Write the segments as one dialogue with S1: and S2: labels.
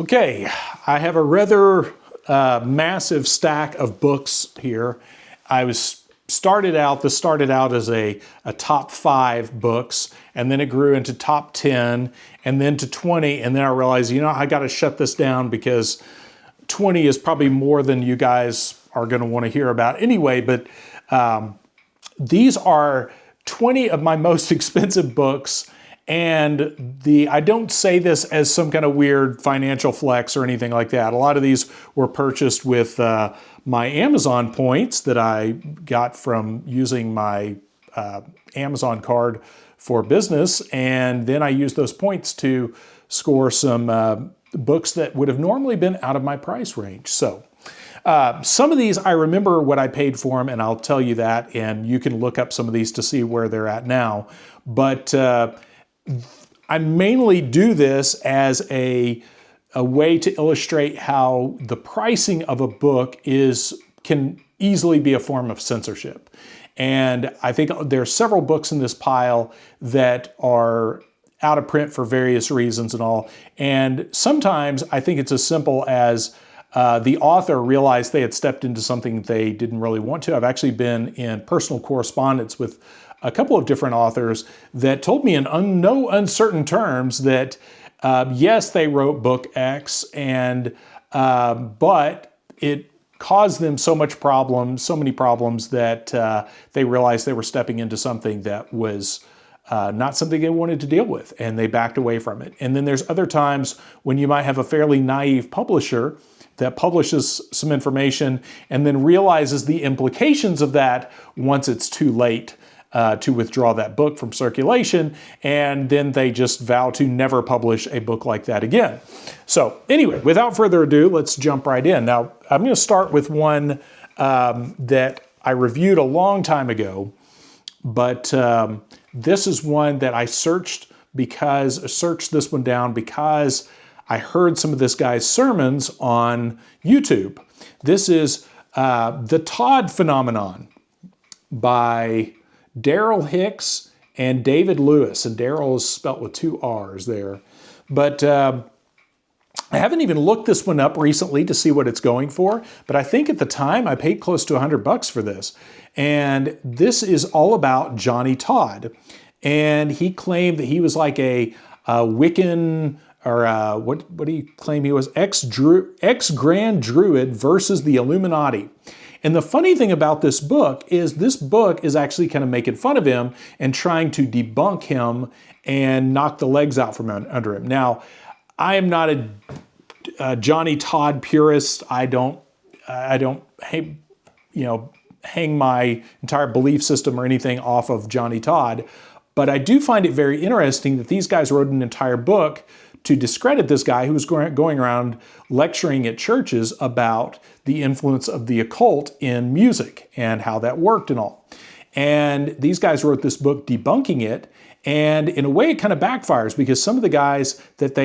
S1: Okay, I have a rather massive stack of books here. This started out as a top 5 books, and then it grew into top 10, and then to 20, and then I realized, I got to shut this down because 20 is probably more than you guys are going to want to hear about anyway, but these are 20 of my most expensive books. And I don't say this as some kind of weird financial flex or anything like that. A lot of these were purchased with my Amazon points that I got from using my Amazon card for business. And then I used those points to score some books that would have normally been out of my price range. So some of these, I remember what I paid for them, and I'll tell you that. And you can look up some of these to see where they're at now. But I mainly do this as a way to illustrate how the pricing of a book can easily be a form of censorship. And I think there are several books in this pile that are out of print for various reasons and all. And sometimes I think it's as simple as the author realized they had stepped into something they didn't really want to. I've actually been in personal correspondence with a couple of different authors that told me in no uncertain terms that yes, they wrote book X, but it caused them so many problems that they realized they were stepping into something that was not something they wanted to deal with, and they backed away from it. And then there's other times when you might have a fairly naive publisher that publishes some information and then realizes the implications of that once it's too late to withdraw that book from circulation, and then they just vow to never publish a book like that again. So anyway, without further ado, let's jump right in. Now, I'm going to start with one that I reviewed a long time ago, but this is one that I searched this one down because I heard some of this guy's sermons on YouTube. This is The Todd Phenomenon by Daryl Hicks and David Lewis, and Daryl is spelt with 2 R's there. But I haven't even looked this one up recently to see what it's going for, but I think at the time I paid close to $100 for this. And this is all about Johnny Todd. And he claimed that he was like a Wiccan, or what did he claim he was? Ex-Grand Druid versus the Illuminati. And the funny thing about this book is actually kind of making fun of him and trying to debunk him and knock the legs out from under him. Now, I am not a Johnny Todd purist. I don't hang my entire belief system or anything off of Johnny Todd. But I do find it very interesting that these guys wrote an entire book to discredit this guy who was going around lecturing at churches about the influence of the occult in music and how that worked and all. And these guys wrote this book debunking it, and in a way it kind of backfires because some of the guys that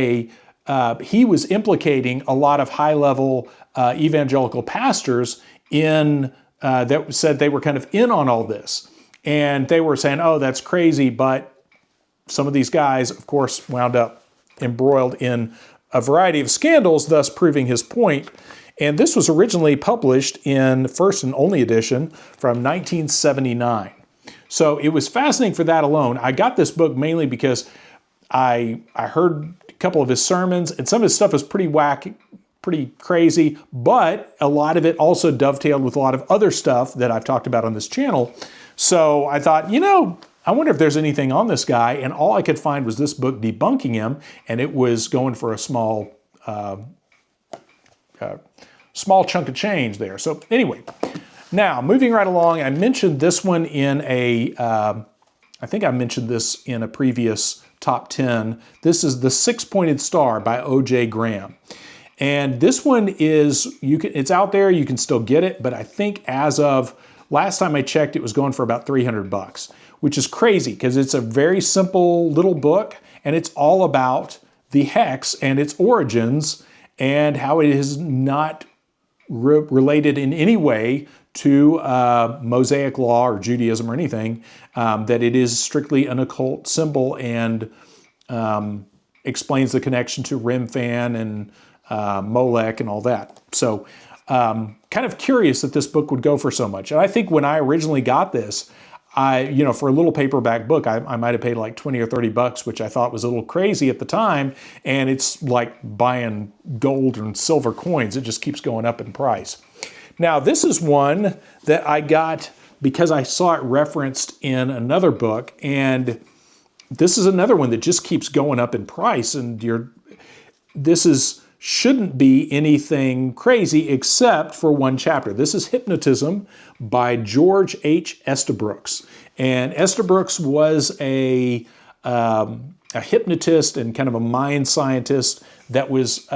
S1: he was implicating a lot of high-level evangelical pastors that said they were kind of in on all this. And they were saying, oh, that's crazy, but some of these guys, of course, wound up embroiled in a variety of scandals, thus proving his point. And this was originally published in first and only edition from 1979. So it was fascinating for that alone. I got this book mainly because I heard a couple of his sermons, and some of his stuff is pretty wacky, pretty crazy, but a lot of it also dovetailed with a lot of other stuff that I've talked about on this channel. So I thought, I wonder if there's anything on this guy, and all I could find was this book debunking him, and it was going for a small chunk of change there. So anyway, now moving right along, I mentioned this one I think I mentioned this in a previous top 10. This is The Six-Pointed Star by O.J. Graham. And this one it's out there, you can still get it, but I think as of last time I checked, it was going for about $300, which is crazy because it's a very simple little book, and it's all about the hex and its origins and how it is not related in any way to Mosaic law or Judaism or anything, that it is strictly an occult symbol and explains the connection to Rim Fan and Molech and all that. So kind of curious that this book would go for so much. And I think when I originally got this, for a little paperback book, I might have paid like 20 or 30 bucks, which I thought was a little crazy at the time. And it's like buying gold and silver coins. It just keeps going up in price. Now, this is one that I got because I saw it referenced in another book. And this is another one that just keeps going up in price. And shouldn't be anything crazy except for one chapter. This is Hypnotism by George H. Estabrooks. And Estabrooks was a hypnotist and kind of a mind scientist that was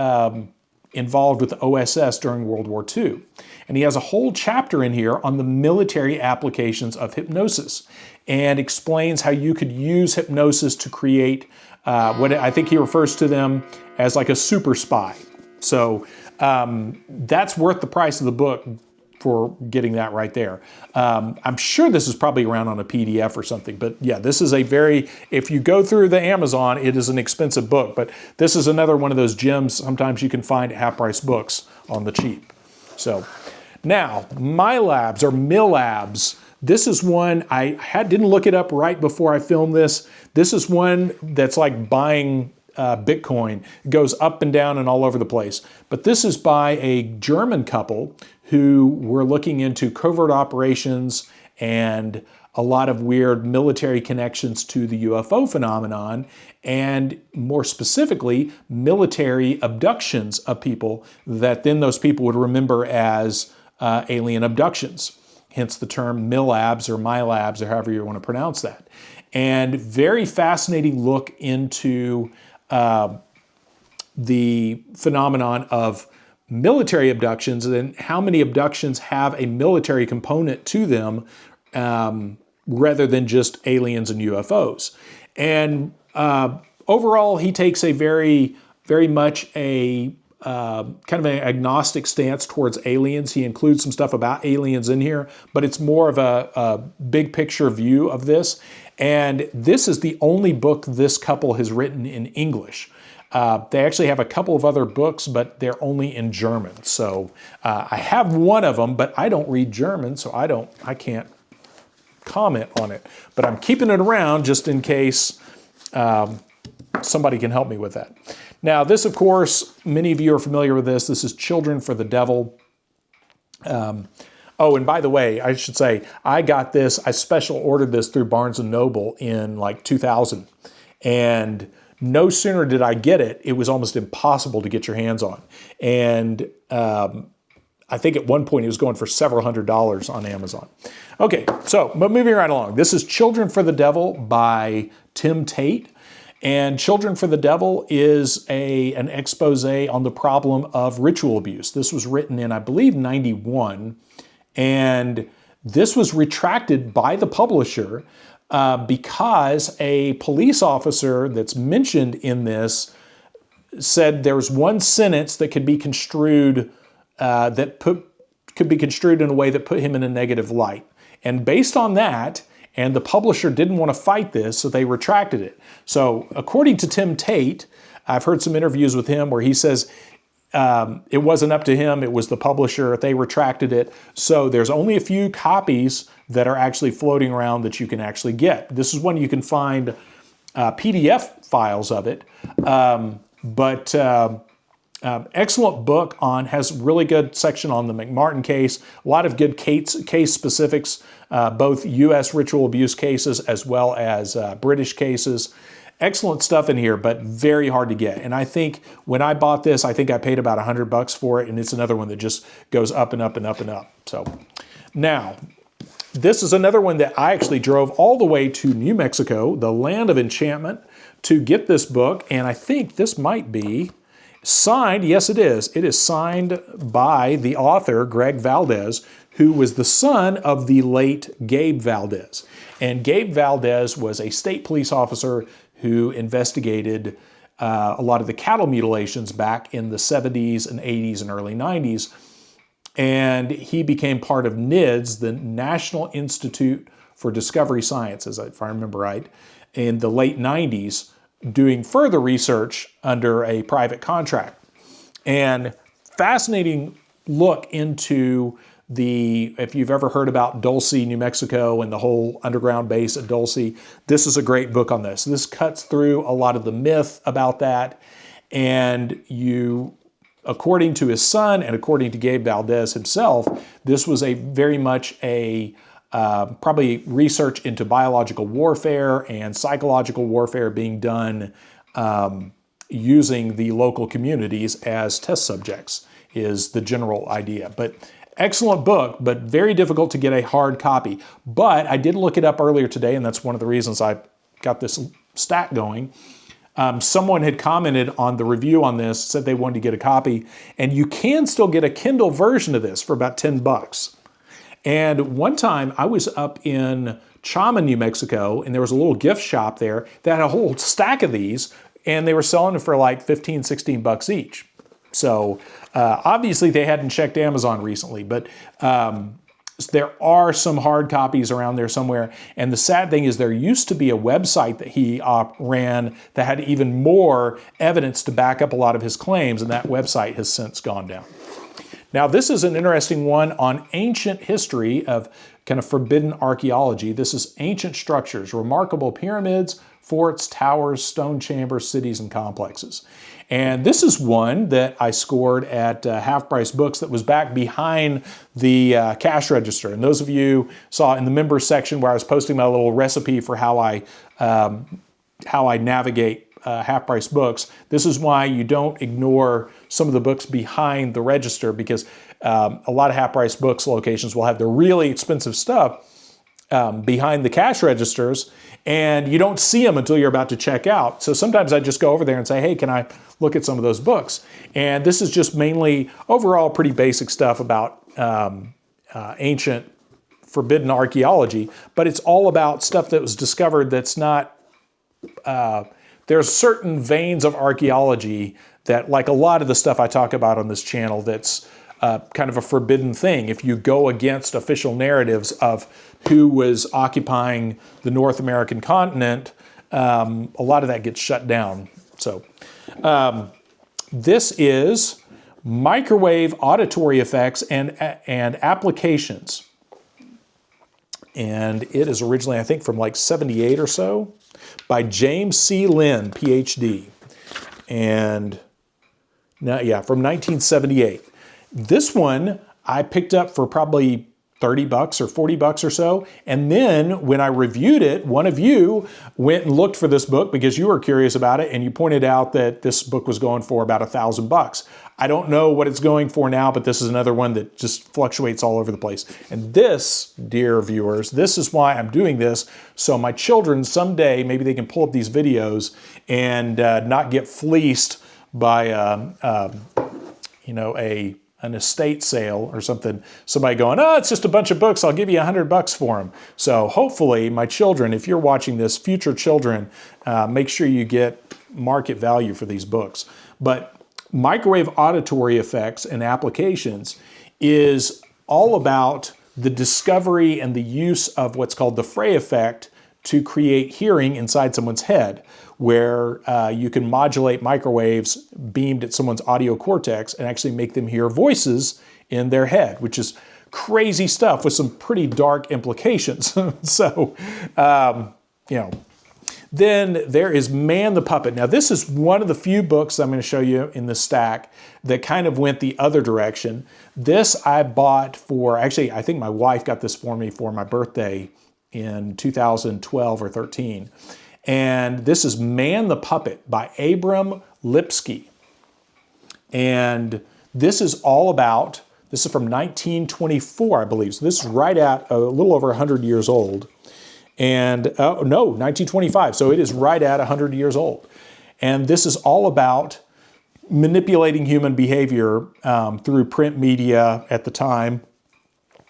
S1: involved with the OSS during World War II. And he has a whole chapter in here on the military applications of hypnosis and explains how you could use hypnosis to create what I think he refers to them as like a super spy. So that's worth the price of the book for getting that right there. I'm sure this is probably around on a PDF or something, but yeah, this is if you go through the Amazon, it is an expensive book, but this is another one of those gems sometimes you can find at half-price books on the cheap. So now, MILABs or MILABs, this is one, didn't look it up right before I filmed this. This is one that's like buying Bitcoin. It goes up and down and all over the place. But this is by a German couple who were looking into covert operations and a lot of weird military connections to the UFO phenomenon, and more specifically, military abductions of people that then those people would remember as alien abductions. Hence the term MILABs or MILABs or however you want to pronounce that. And very fascinating look into the phenomenon of military abductions and how many abductions have a military component to them rather than just aliens and UFOs. And overall, he takes a very much a kind of an agnostic stance towards aliens. He includes some stuff about aliens in here, but it's more of a big picture view of this. And this is the only book this couple has written in English. They actually have a couple of other books, but they're only in German. So I have one of them, but I don't read German, so I can't comment on it. But I'm keeping it around just in case somebody can help me with that. Now, this, of course, many of you are familiar with this. This is Children for the Devil. Oh, and by the way, I should say, I got this, I special ordered this through Barnes & Noble in like 2000. And no sooner did I get it, it was almost impossible to get your hands on. And I think at one point it was going for several $100s on Amazon. Okay, so, but moving right along. This is Children for the Devil by Tim Tate. And Children for the Devil is an expose on the problem of ritual abuse. This was written in, I believe, 91. And this was retracted by the publisher because a police officer that's mentioned in this said there was one sentence that could be construed could be construed in a way that put him in a negative light. And based on that, and the publisher didn't want to fight this, so they retracted it. So according to Tim Tate, I've heard some interviews with him where he says it wasn't up to him, it was the publisher, they retracted it. So there's only a few copies that are actually floating around that you can actually get. This is one you can find PDF files of it. Excellent book has really good section on the McMartin case, a lot of good case specifics, both U.S. ritual abuse cases as well as British cases. Excellent stuff in here, but very hard to get. And I think when I bought this, I think I paid about $100 for it, and it's another one that just goes up and up and up and up. So now, this is another one that I actually drove all the way to New Mexico, the land of enchantment, to get this book. And I think this might be signed, yes it is. It is signed by the author, Greg Valdez, who was the son of the late Gabe Valdez. And Gabe Valdez was a state police officer who investigated a lot of the cattle mutilations back in the 70s and 80s and early 90s. And he became part of NIDS, the National Institute for Discovery Sciences, if I remember right, in the late 90s, doing further research under a private contract. And fascinating look into if you've ever heard about Dulce, New Mexico, and the whole underground base at Dulce, this is a great book on this. This cuts through a lot of the myth about that. And according to his son and according to Gabe Valdez himself, this was very much probably research into biological warfare and psychological warfare being done using the local communities as test subjects is the general idea. But excellent book, but very difficult to get a hard copy. But I did look it up earlier today, and that's one of the reasons I got this stack going. Someone had commented on the review on this, said they wanted to get a copy, and you can still get a Kindle version of this for about $10. And one time I was up in Chama, New Mexico, and there was a little gift shop there that had a whole stack of these, and they were selling them for like 15, 16 bucks each. So obviously they hadn't checked Amazon recently, but there are some hard copies around there somewhere. And the sad thing is there used to be a website that he ran that had even more evidence to back up a lot of his claims, and that website has since gone down. Now, this is an interesting one on ancient history of kind of forbidden archaeology. This is Ancient Structures, Remarkable Pyramids, Forts, Towers, Stone Chambers, Cities, and Complexes. And this is one that I scored at Half Price Books that was back behind the cash register. And those of you saw in the members section where I was posting my little recipe for how I navigate Half Price Books, this is why you don't ignore some of the books behind the register, because a lot of Half Price Books locations will have the really expensive stuff behind the cash registers, and you don't see them until you're about to check out. So sometimes I just go over there and say, hey, can I look at some of those books? And this is just mainly overall pretty basic stuff about ancient forbidden archaeology, but it's all about stuff that was discovered that's not, there's certain veins of archaeology that, like a lot of the stuff I talk about on this channel, that's kind of a forbidden thing. If you go against official narratives of who was occupying the North American continent, a lot of that gets shut down. So this is Microwave Auditory Effects and Applications. And it is originally, I think, from like 78 or so by James C. Lynn, PhD. And now, yeah, from 1978. This one I picked up for probably 30 bucks or 40 bucks or so. And then when I reviewed it, one of you went and looked for this book because you were curious about it, and you pointed out that this book was going for about $1,000. I don't know what it's going for now, but this is another one that just fluctuates all over the place. And this, dear viewers, this is why I'm doing this. So my children someday, maybe they can pull up these videos and not get fleeced by, an estate sale or something, somebody going, oh, it's just a bunch of books, I'll give you $100 for them. So hopefully my children, if you're watching this, future children, make sure you get market value for these books. But Microwave Auditory Effects and Applications is all about the discovery and the use of what's called the Frey effect to create hearing inside someone's head, where you can modulate microwaves beamed at someone's audio cortex and actually make them hear voices in their head, which is crazy stuff with some pretty dark implications. So, then there is Man the Puppet. Now, this is one of the few books I'm going to show you in the stack that kind of went the other direction. This I bought for, actually, I think my wife got this for me for my birthday in 2012 or 13. And this is Man the Puppet by Abram Lipsky. And this is all about, this is from 1924, I believe. So this is right at a little over 100 years old. And, 1925. So it is right at 100 years old. And this is all about manipulating human behavior through print media at the time,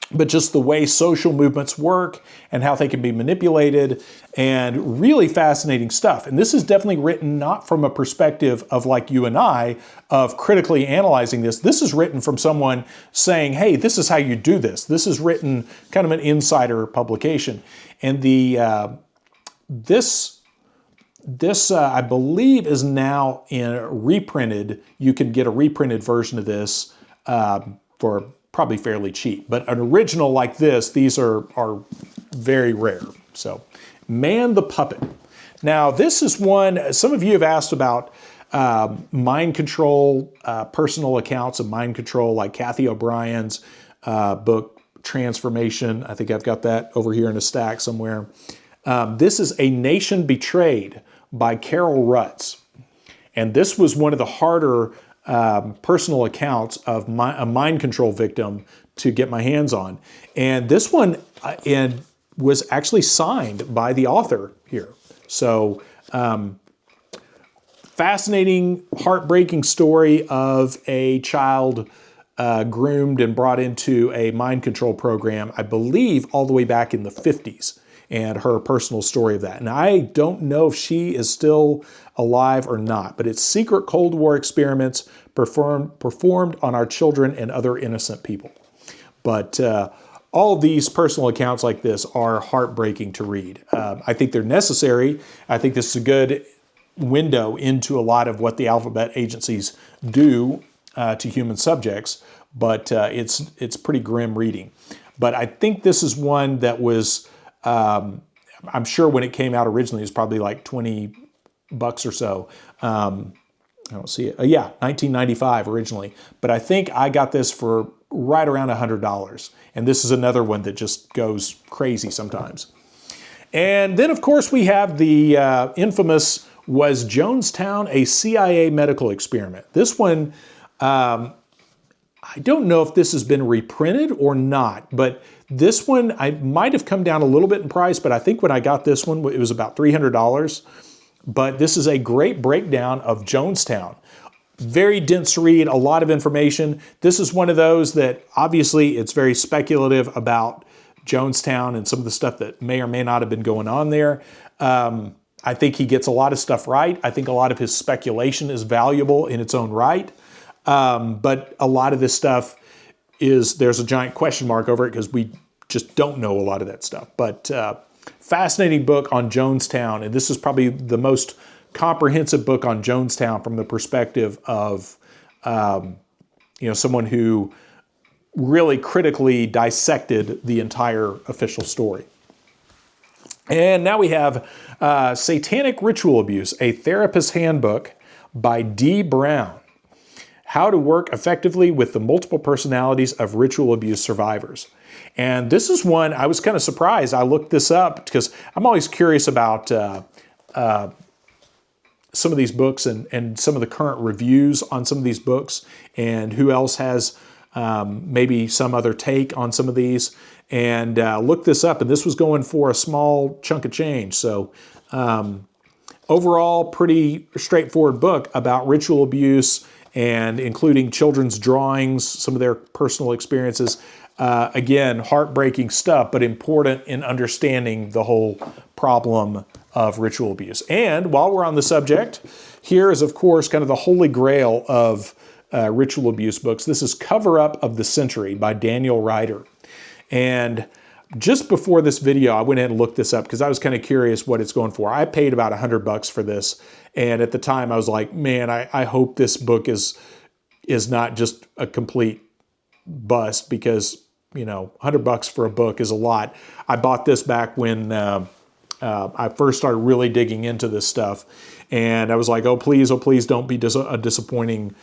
S1: but just the way social movements work and how they can be manipulated, and really fascinating stuff. And this is definitely written not from a perspective of like you and I, of critically analyzing this. This is written from someone saying, hey, this is how you do this. This is written kind of an insider publication. And this this, I believe, is now reprinted. You can get a reprinted version of this for probably fairly cheap. But an original like this, these are very rare. So, Man the Puppet. Now, this is one, some of you have asked about mind control, personal accounts of mind control, like Kathy O'Brien's book, Transformation. I think I've got that over here in a stack somewhere. This is A Nation Betrayed by Carol Rutz. And this was one of the harder personal accounts of a mind control victim to get my hands on. And this one was actually signed by the author here. So fascinating, heartbreaking story of a child groomed and brought into a mind control program, I believe all the way back in the 50s, and her personal story of that. And I don't know if she is still alive or not, but it's secret Cold War experiments performed on our children and other innocent people. But all of these personal accounts like this are heartbreaking to read. I think they're necessary. I think this is a good window into a lot of what the alphabet agencies do to human subjects, but it's pretty grim reading. But I think this is one that was, I'm sure when it came out originally, it was probably like $20 or so. I don't see it. Yeah, 1995 originally. But I think I got this for right around $100. And this is another one that just goes crazy sometimes. And then, of course, we have the infamous Was Jonestown a CIA medical experiment? This one, I don't know if this has been reprinted or not, but this one, I might have come down a little bit in price, but I think when I got this one, it was about $300. But this is a great breakdown of Jonestown. Very dense read, a lot of information. This is one of those that obviously it's very speculative about Jonestown and some of the stuff that may or may not have been going on there. I think he gets a lot of stuff right. I think a lot of his speculation is valuable in its own right. But a lot of this stuff there's a giant question mark over it because we just don't know a lot of that stuff. But fascinating book on Jonestown, and this is probably the most comprehensive book on Jonestown from the perspective of someone who really critically dissected the entire official story. And now we have Satanic Ritual Abuse, a Therapist's Handbook by D. Brown. How to Work Effectively with the Multiple Personalities of Ritual Abuse Survivors. And this is one, I was kind of surprised. I looked this up because I'm always curious about some of these books and some of the current reviews on some of these books and who else has maybe some other take on some of these. And looked this up, and this was going for a small chunk of change. So overall, pretty straightforward book about ritual abuse and including children's drawings, some of their personal experiences. Again, heartbreaking stuff, but important in understanding the whole problem of ritual abuse. And while we're on the subject, here is, of course, kind of the holy grail of ritual abuse books. This is Cover Up of the Century by Daniel Ryder. And just before this video, I went ahead and looked this up because I was kind of curious what it's going for. I paid about $100 for this. And at the time I was like, man, I hope this book is not just a complete bust because, $100 for a book is a lot. I bought this back when I first started really digging into this stuff. And I was like, oh, please don't be a disappointing,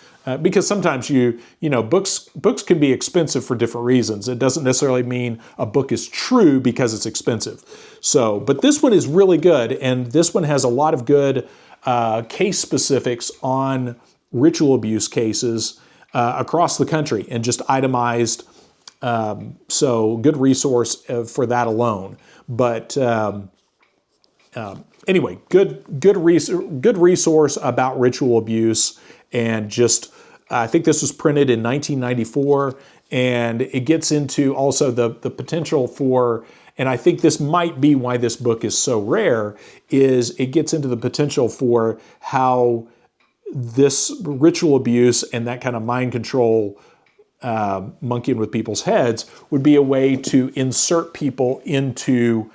S1: because sometimes books can be expensive for different reasons. It doesn't necessarily mean a book is true because it's expensive. So, but this one is really good. And this one has a lot of good case specifics on ritual abuse cases across the country and just itemized. So good resource for that alone. But anyway, good resource about ritual abuse, and just I think this was printed in 1994, and it gets into also the potential for, and I think this might be why this book is so rare, is it gets into the potential for how this ritual abuse and that kind of mind control, monkeying with people's heads, would be a way to insert people into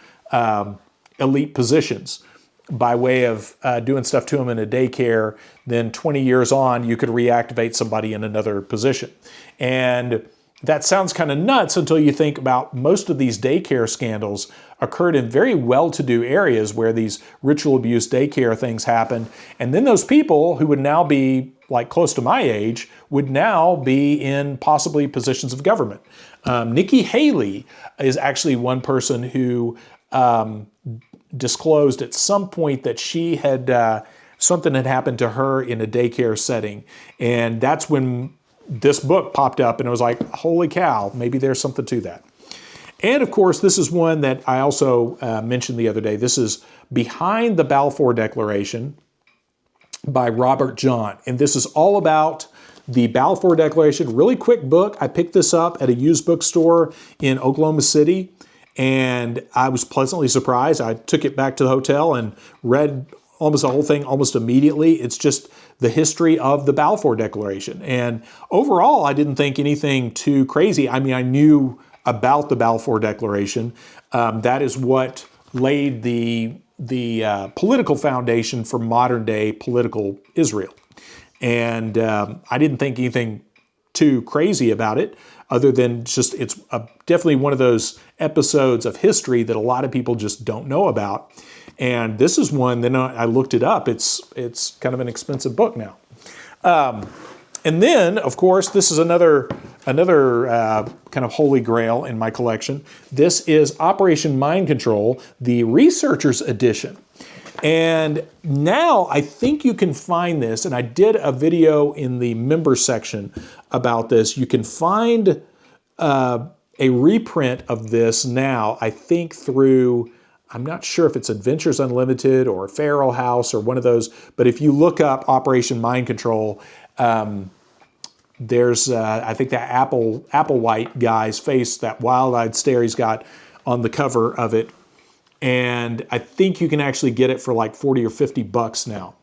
S1: elite positions. by way of doing stuff to them in a daycare, then 20 years on, you could reactivate somebody in another position. And that sounds kind of nuts until you think about most of these daycare scandals occurred in very well-to-do areas where these ritual abuse daycare things happened. And then those people who would now be like close to my age would now be in possibly positions of government. Nikki Haley is actually one person who disclosed at some point that she had something had happened to her in a daycare setting. And that's when this book popped up and it was like, holy cow, maybe there's something to that. And of course, this is one that I also mentioned the other day. This is Behind the Balfour Declaration by Robert John. And this is all about the Balfour Declaration. Really quick book. I picked this up at a used bookstore in Oklahoma City and I was pleasantly surprised. I took it back to the hotel and read almost the whole thing almost immediately. It's just the history of the Balfour Declaration. And overall, I didn't think anything too crazy. I mean, I knew about the Balfour Declaration. That is what laid the political foundation for modern day political Israel. And I didn't think anything too crazy about it, other than just it's definitely one of those episodes of history that a lot of people just don't know about. And this is one, then I looked it up. It's kind of an expensive book now. And then, of course, this is another kind of holy grail in my collection. This is Operation Mind Control, the Researcher's Edition. And now I think you can find this, and I did a video in the members section about this. You can find a reprint of this now, I think through, I'm not sure if it's Adventures Unlimited or Feral House or one of those, but if you look up Operation Mind Control, there's, I think that Applewhite guy's face, that wild-eyed stare he's got on the cover of it. And I think you can actually get it for like 40 or 50 bucks now.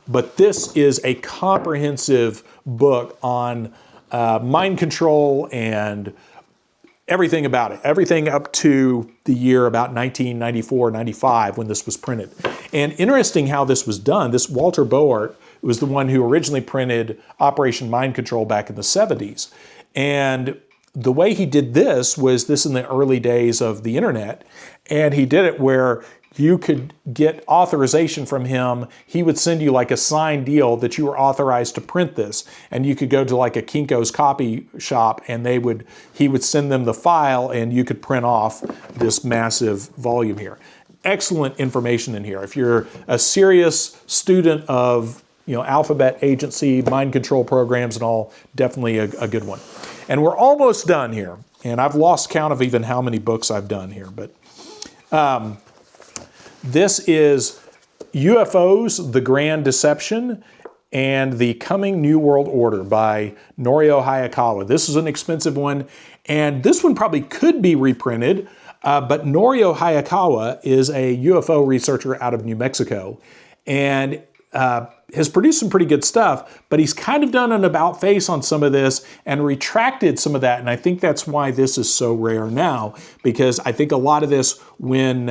S1: But this is a comprehensive book on mind control and everything about it, everything up to the year about 1994, 95 when this was printed. And interesting how this was done. This Walter Boart was the one who originally printed Operation Mind Control back in the 70s. And the way he did this was this in the early days of the internet. And he did it where you could get authorization from him. He would send you like a signed deal that you were authorized to print this. And you could go to like a Kinko's copy shop and he would send them the file and you could print off this massive volume here. Excellent information in here. If you're a serious student of alphabet agency, mind control programs and all, definitely a good one. And we're almost done here. And I've lost count of even how many books I've done here. But this is UFOs, The Grand Deception, and The Coming New World Order by Norio Hayakawa. This is an expensive one. And this one probably could be reprinted. But Norio Hayakawa is a UFO researcher out of New Mexico. And has produced some pretty good stuff, but he's kind of done an about face on some of this and retracted some of that. And I think that's why this is so rare now, because I think a lot of this, when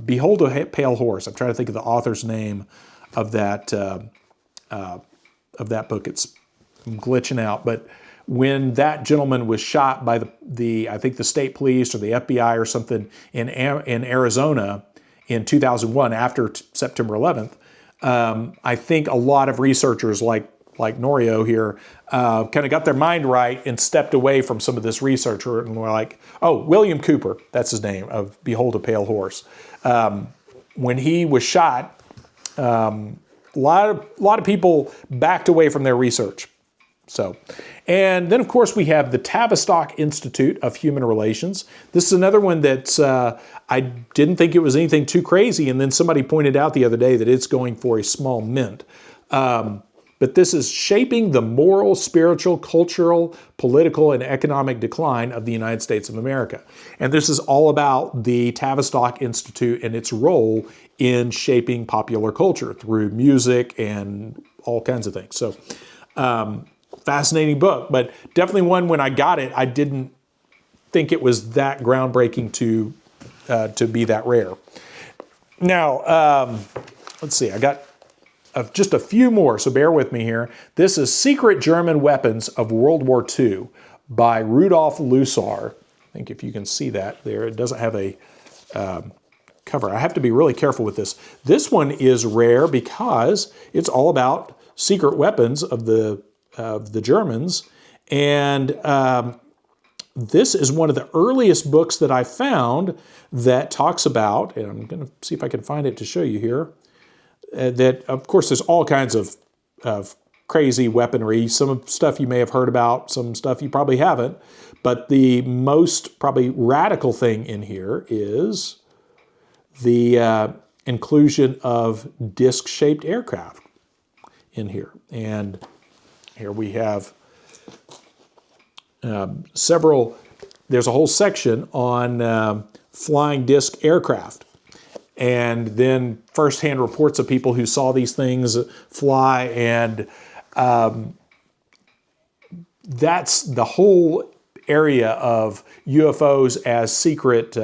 S1: Behold a Pale Horse, I'm trying to think of the author's name of that book. I'm glitching out, but when that gentleman was shot by I think the state police or the FBI or something in Arizona in 2001 after September 11th, I think a lot of researchers like Norio here kind of got their mind right and stepped away from some of this research and were like, oh, William Cooper, that's his name, of Behold a Pale Horse. When he was shot, a lot of people backed away from their research. So, and then of course we have the Tavistock Institute of Human Relations. This is another one that I didn't think it was anything too crazy, and then somebody pointed out the other day that it's going for a small mint. But this is Shaping the Moral, Spiritual, Cultural, Political, and Economic Decline of the United States of America. And this is all about the Tavistock Institute and its role in shaping popular culture through music and all kinds of things. So, fascinating book, but definitely one, when I got it, I didn't think it was that groundbreaking to be that rare. Now, let's see, I got just a few more, so bear with me here. This is Secret German Weapons of World War II by Rudolf Lusar. I think if you can see that there, it doesn't have a cover. I have to be really careful with this. This one is rare because it's all about secret weapons of the Germans, and this is one of the earliest books that I found that talks about, and I'm going to see if I can find it to show you here, that, of course, there's all kinds of crazy weaponry, some stuff you may have heard about, some stuff you probably haven't, but the most probably radical thing in here is the inclusion of disc-shaped aircraft in here. And here we have there's a whole section on flying disc aircraft. And then firsthand reports of people who saw these things fly, and that's the whole area of UFOs as secret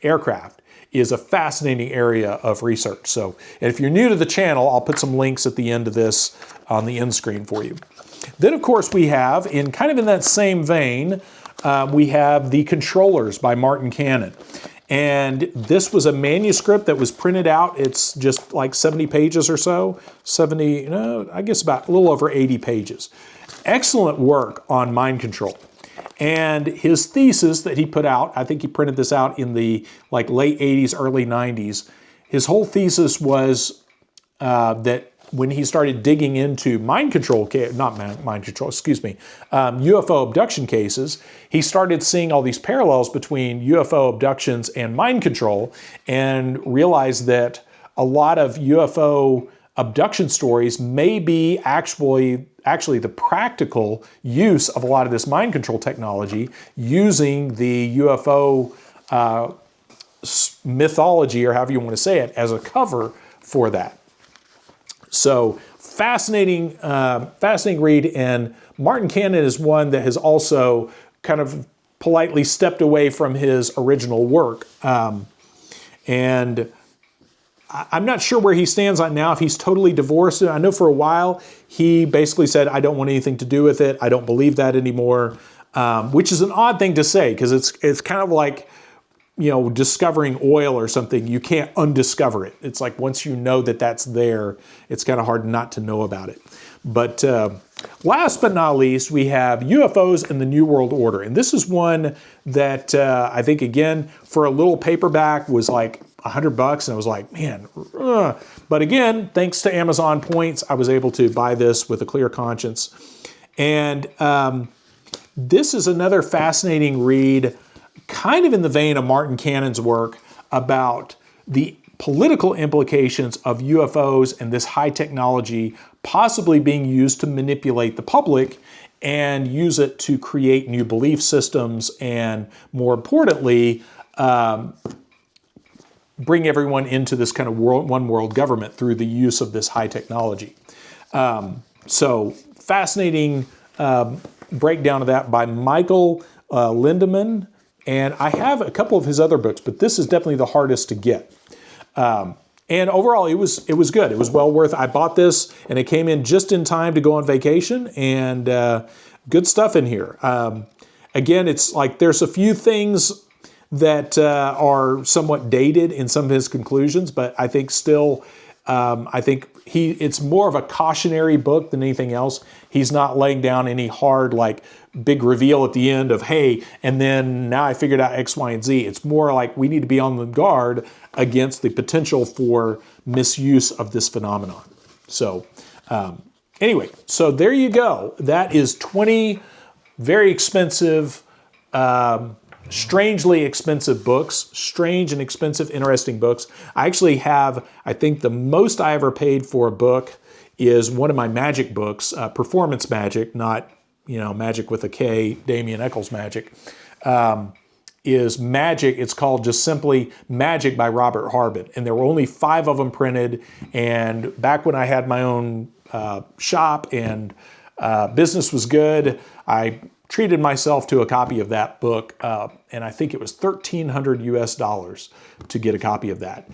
S1: aircraft is a fascinating area of research. So if you're new to the channel, I'll put some links at the end of this on the end screen for you. Then, of course, we have, in kind of in that same vein, we have The Controllers by Martin Cannon. And this was a manuscript that was printed out. It's just like 70 pages or so. 70, no, I guess about a little over 80 pages. Excellent work on mind control. And his thesis that he put out, I think he printed this out in the like late 80s, early 90s. His whole thesis was that when he started digging into UFO abduction cases, he started seeing all these parallels between UFO abductions and mind control, and realized that a lot of UFO abduction stories may be actually the practical use of a lot of this mind control technology, using the UFO mythology, or however you want to say it, as a cover for that. So fascinating read, and Martin Cannon is one that has also kind of politely stepped away from his original work. And I'm not sure where he stands on now, if he's totally divorced. I know for a while he basically said, I don't want anything to do with it. I don't believe that anymore, which is an odd thing to say, because it's kind of like, you know, discovering oil or something. You can't undiscover it. It's like once you know that that's there, it's kind of hard not to know about it. But last but not least, we have UFOs and the New World Order. And this is one that I think, again, for a little paperback was like $100, and I was like, man. But again, thanks to Amazon points, I was able to buy this with a clear conscience. And this is another fascinating read, kind of in the vein of Martin Cannon's work, about the political implications of UFOs and this high technology possibly being used to manipulate the public and use it to create new belief systems, and more importantly, bring everyone into this kind of one world government through the use of this high technology. So fascinating breakdown of that by Michael Lindemann. And I have a couple of his other books, but this is definitely the hardest to get. And overall, it was good. It was well worth it. I bought this, and it came in just in time to go on vacation, and good stuff in here. Again, it's like there's a few things that are somewhat dated in some of his conclusions, but I think still, it's more of a cautionary book than anything else. He's not laying down any hard, like, big reveal at the end of, hey, and then now I figured out X, Y, and Z. It's more like we need to be on the guard against the potential for misuse of this phenomenon. So anyway, so there you go. That is 20 very expensive, strangely expensive books, strange and expensive, interesting books. I actually have, I think the most I ever paid for a book is one of my magic books, Performance Magic, not, Magic with a K, Damien Eccles Magic, is Magic. It's called just simply Magic by Robert Harbin. And there were only 5 of them printed. And back when I had my own shop and business was good, I treated myself to a copy of that book, and I think it was $1,300 US to get a copy of that.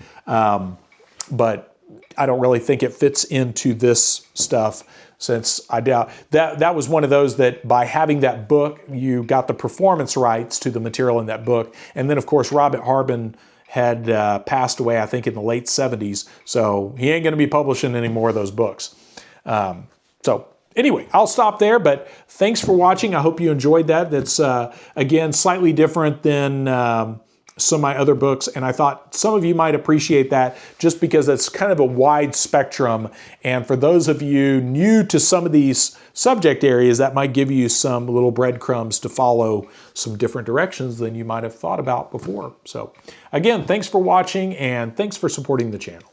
S1: But I don't really think it fits into this stuff, since I doubt that was one of those that by having that book, you got the performance rights to the material in that book. And then, of course, Robert Harbin had passed away, I think, in the late 70s. So he ain't going to be publishing any more of those books. So anyway, I'll stop there, but thanks for watching. I hope you enjoyed that. That's, again, slightly different than some of my other books, and I thought some of you might appreciate that just because it's kind of a wide spectrum. And for those of you new to some of these subject areas, that might give you some little breadcrumbs to follow some different directions than you might have thought about before. So again, thanks for watching, and thanks for supporting the channel.